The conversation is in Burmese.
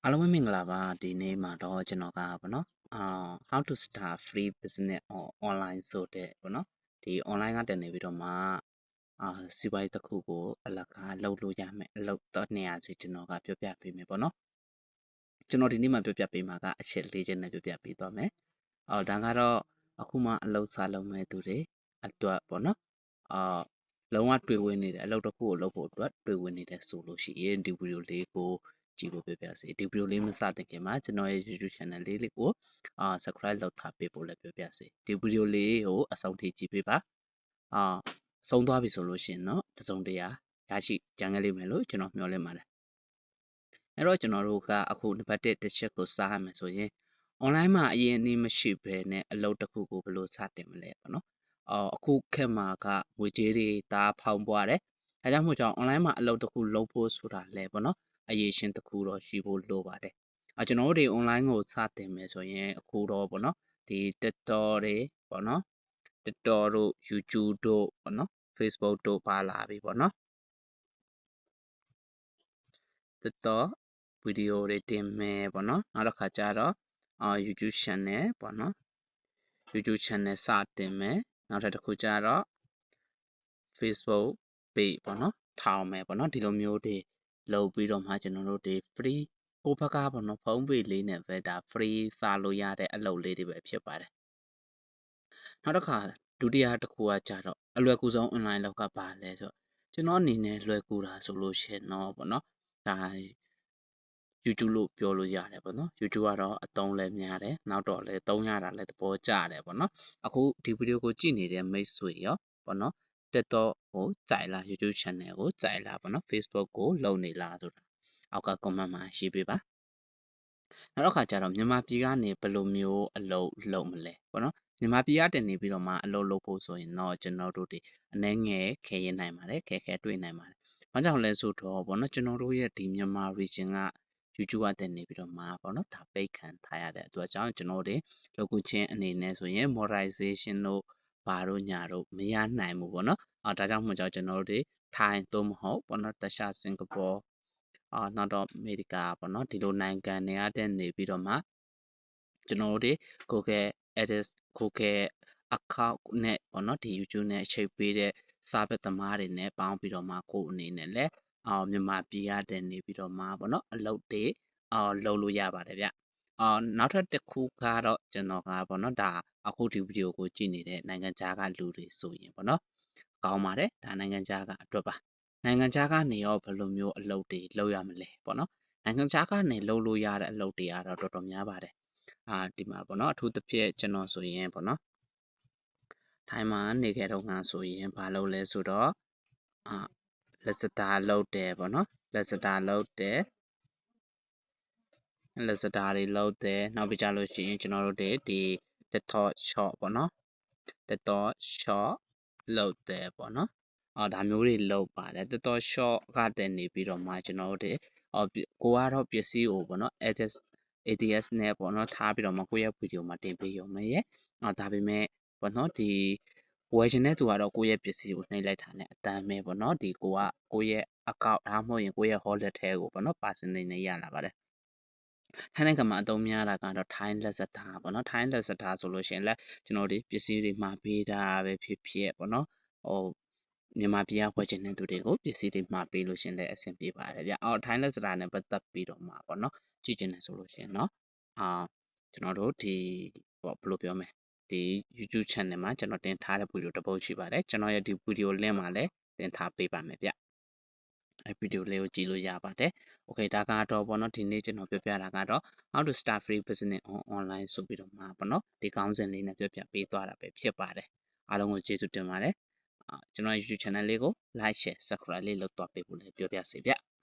အားလုံးပဲမင်္ဂလာပါဒီနေ့မှာတော့ကျွန်တော်ကပေါ့နော်how to start free business online ဆိုတဲ့ပေါ့နော်ဒီ online ကတက်နေပြီးတော့မှစီးပွားရေးတစ်ခုကိုအလကားလုပ်လို့ရမယ်အလုပ်တော့နေရာစီကျွန်တော်ကပြောပြပေးမယ်ပေါ့နော်ကျွန်တော်ဒီနေ့မှာပြောပြပေးမှာကအချက်၄ချက်နဲ့ပြောပြပေးသွားမယ်ဒါကတော့အခုမှအလုပ်စလုပ်မဲ့သူတွေအတွက်ပေါ့နော်လုံးဝတွေ့ဝင်နေတယ်အလုပ်တစ်ခုကိုလုပ်ဖို့အတွက်တွေ့ဝင်နေတယ်ဆိုလို့ရှိရင်ဒီဗီဒီယိုလေးကိုကြည့်လို့ပြပြစေဒီဗီဒီယိုလေးမစတင်ခင်မှာကျွန်တော်ရဲ့ YouTube channel လေးကိုsubscribe လုပ်ထားပေးဖို့လည်းပြောပြစေဒီဗီဒီယိုလေးကိုအဆုံးထိကြည့်ပေးပါဆုံးသွားပြီဆိုလို့ရှိရင်တော့တစုံတရာရရှိကြံခဲ့လိမ့်မယ်လို့ကျွန်တော်မျှော်လင့်ပါတယ်အဲ့တော့ကျွန်တော်တို့ကအခုနံပါတ်1တစ်ချက်ကိုစရမယ်ဆိုရင် online မှာအရင်အနည်းမရှိဘဲနဲ့အလုပ်တစ်ခုကိုဘယ်လိုစတင်မလဲပေါ့နော်အခုခက်မှာကငွေကြေးတွေဒါဖောင်းပွားတယ်ဒါကြောင့်မို့ကြောင့် online မှာအလုပ်တစ်ခုလုပ်ဖို့ဆိုတာလဲပေါ့နော်အရေးရှင်းတစ်ခုတော့ရှိဖို့လိုပါတယ်ကျွန်တော်တို့တွေ online ကိုစတင်မယ်ဆိုရင်အခုတော့ပေါ့နော်ဒီ TikTok တွေပေါ့နော် TikTok တို့ YouTube တို့ပေါ့နော် Facebook တို့ပါလာပြီပေါ့နော် TikTok ဗီဒီယိုတွေတင်မယ်ပေါ့နော်နောက်တစ်ခါကျတော့YouTube channel ပေါ့နော် YouTube channel စတင်မယ်နောက်ထပ်တစ်ခုကျတော့ Facebook page ပေါ့နော်ထောင်မယ်ပေါ့နော်ဒီလိုမျိုးတွေလုပ်ပြီးတော့မှကျွန်တော်တို့တွေ free ကိုယ့်ဘက်ကပေါ့နော်ဖုန်းပေလေးနဲ့ပဲဒါ free စလို့ရတဲ့အလုပ်လေးတွေပဲဖြစ်ပါတယ်နောက်တစ်ခါဒုတိယတစ်ခုကကြတော့အလွယ်ကူဆုံး online လောက်ကပါလဲဆိုတော့ကျွန်တော်အနေနဲ့လွယ်ကူတာဆိုလို့ရှင်တော့ပေါ့နော်ဒါ YouTube လို့ပြောလို့ရတယ်ပေါ့နော် YouTube ကတော့အသုံးလည်းများတယ်နောက်တော့လည်းသုံးရတာလည်းသဘောကျတယ်ပေါ့နော်အခုဒီဗီဒီယိုကိုကြည့်နေတဲ့မိတ်ဆွေရောပေါ့နော် TikTok ကိုကြိုက်လား YouTube channel ကိုကြိုက်လားပေါ့နော် Facebook ကိုလုပ်နေလားဆိုတာအောက်က comment မှာရေးပေးပါနောက်တစ်ခါကျတော့မြန်မာပြည်ကနေဘယ်လိုမျိုးအလုပ်လုပ်မလဲပေါ့နော်မြန်မာပြည်ကတည်နေပြီးတော့မှအလုပ်လုပ်ဖို့ဆိုရင်တော့ကျွန်တော်တို့ဒီအနှဲငယ်ခဲရင်နိုင်ပါတယ်ခဲတွေ့နိုင်ပါတယ်ဘာကြောင့်လဲဆိုတော့ပေါ့နော်ကျွန်တော်တို့ရဲ့ဒီမြန်မာ region က YouTube ကတည်နေပြီးတော့မှပေါ့နော်ဒါပိတ်ခံထားရတဲ့အတွက်ကြောင့်ကျွန်တော်တို့လုပ်ကူချင်းအနေနဲ့ဆိုရင် monetization တို့ဘာတို့ညာတို့မရနိုင်ဘူးပေါ့နော်ဒါကြောင့်မို့ကျွန်တော်တို့ထိုင်းသို့မဟုတ်ပေါ့နော်တခြားစင်ကာပူနောက်တော့အမေရိကပေါ့နော်ဒီလိုနိုင်ငံတွေကတည်းနေပြီးတော့မှကျွန်တော်တို့ Google Ads Google account နဲ့ပေါ့နော်ဒီ YouTube နဲ့ချိတ်ပေးတဲ့စာဖတ်သမားတွေနဲ့ပေါင်းပြီးတော့မှကိုယ်အနေနဲ့လည်းမြန်မာပြည်ကတည်းနေပြီးတော့မှပေါ့နော်အလုပ်တွေလုပ်လို့ရပါတယ်ဗျနောက်ထပ်တစ်ခုကတော့ကျွန်တော်ကပေါ့နော်ဒါအခုဒီဗီဒီယိုကိုကြည့်နေတဲ့နိုင်ငံခြားကလူတွေဆိုရင်ပေါ့နော်ကောင်းပါတယ်ဒါနိုင်ငံခြားကအတွက်ပါနိုင်ငံခြားကနေရောဘယ်လိုမျိုးအလုပ်တွေလုပ်ရမလဲပေါ့နော်နိုင်ငံခြားကနေလုပ်လို့ရတဲ့အလုပ်တွေကတော့တော်တော်များပါတယ်ဒီမှာပေါ့နော်အထူးသဖြင့်ကျွန်တော်ဆိုရင်ပေါ့နော်ထိုင်းမှာနေခဲ့တော့ငါဆိုရင်ဘာလုပ်လဲဆိုတော့လက်စတာလုပ်တယ်ပေါ့နော်လက်စတာလုပ်တယ်လက်စတာတွေလုပ်တယ်နောက်ပြီးကြလို့ရှိရင်ကျွန်တော်တို့ဒီ TikTok shop ပေါ့နော် TikTok shop လုပ်တယ်ပေါ့နော်ဒါမျိုးတွေလုပ်ပါတယ် TikTok shop ကတည်းနေပြီးတော့မှကျွန်တော်တို့ကိုကတော့ပစ္စည်းကိုပေါ့နော် ADS နဲ့ပေါ့နော်ထားပြီးတော့မှကိုယ့်ရဲ့ဗီဒီယိုမှာတင်ပေးရုံပဲရဲ့ဒါပေမဲ့ပေါ့နော်ဒီဝယ်ချင်တဲ့သူကတော့ကိုယ့်ရဲ့ပစ္စည်းကိုနှိပ်လိုက်တာနဲ့အတန်းပဲပေါ့နော်ဒီကိုယ့်ရဲ့ account ဒါမှမဟုတ်ရင်ကိုယ့်ရဲ့ wallet ထဲကိုပေါ့နော် percentage နဲ့ရလာပါတယ်ထိုင်းနိုင်ငံမှာအသုံးများတာကတော့ထိုင်းလက်စတာပေါ့နော်ထိုင်းလက်စတာဆိုလို့ရှိရင်လည်းကျွန်တော်တို့ပစ္စည်းတွေမှာပေးတာပဲဖြစ်ဖြစ်ပေါ့နော်မြန်မာပြည်ကဝယ်ချင်တဲ့သူတွေကိုပစ္စည်းတွေမှာပေးလို့ရှင်လည်းအဆင်ပြေပါတယ်ဗျထိုင်းလက်စတာနဲ့ပတ်သက်ပြီးတော့မှာပေါ့နော်ကြည့်ချင်တယ်ဆိုလို့ရှိရင်เนาะကျွန်တော်တို့ဒီဘယ်လိုပြောမလဲဒီ YouTube channel မှာကျွန်တော်တင်ထားတဲ့ဗီဒီယိုတစ်ပုဒ်ရှိပါတယ်ကျွန်တော်ရဲ့ဒီဗီဒီယို link မှာလည်းတင်ထားပေးပါမယ်ဗျဗီဒီယိုလေးကိုကြည့်လို့ရပါတယ်။ Okay ဒါကတော့ပေါ့နော်ဒီနေ့ကျွန်တော်ပြောပြတာကတော့ how to start free business online ဆိုပြီးတော့မှာပေါ့နော်ဒီခေါင်းစဉ်လေးနဲ့ပြောပြပေးသွားတာပဲဖြစ်ပါတယ်။အားလုံးကိုကျေးဇူးတင်ပါတယ်။ကျွန်တော် YouTube channel လေးကို like share subscribe လေးလုပ်သွားပေးဖို့လည်းပြောပြစေဗျ။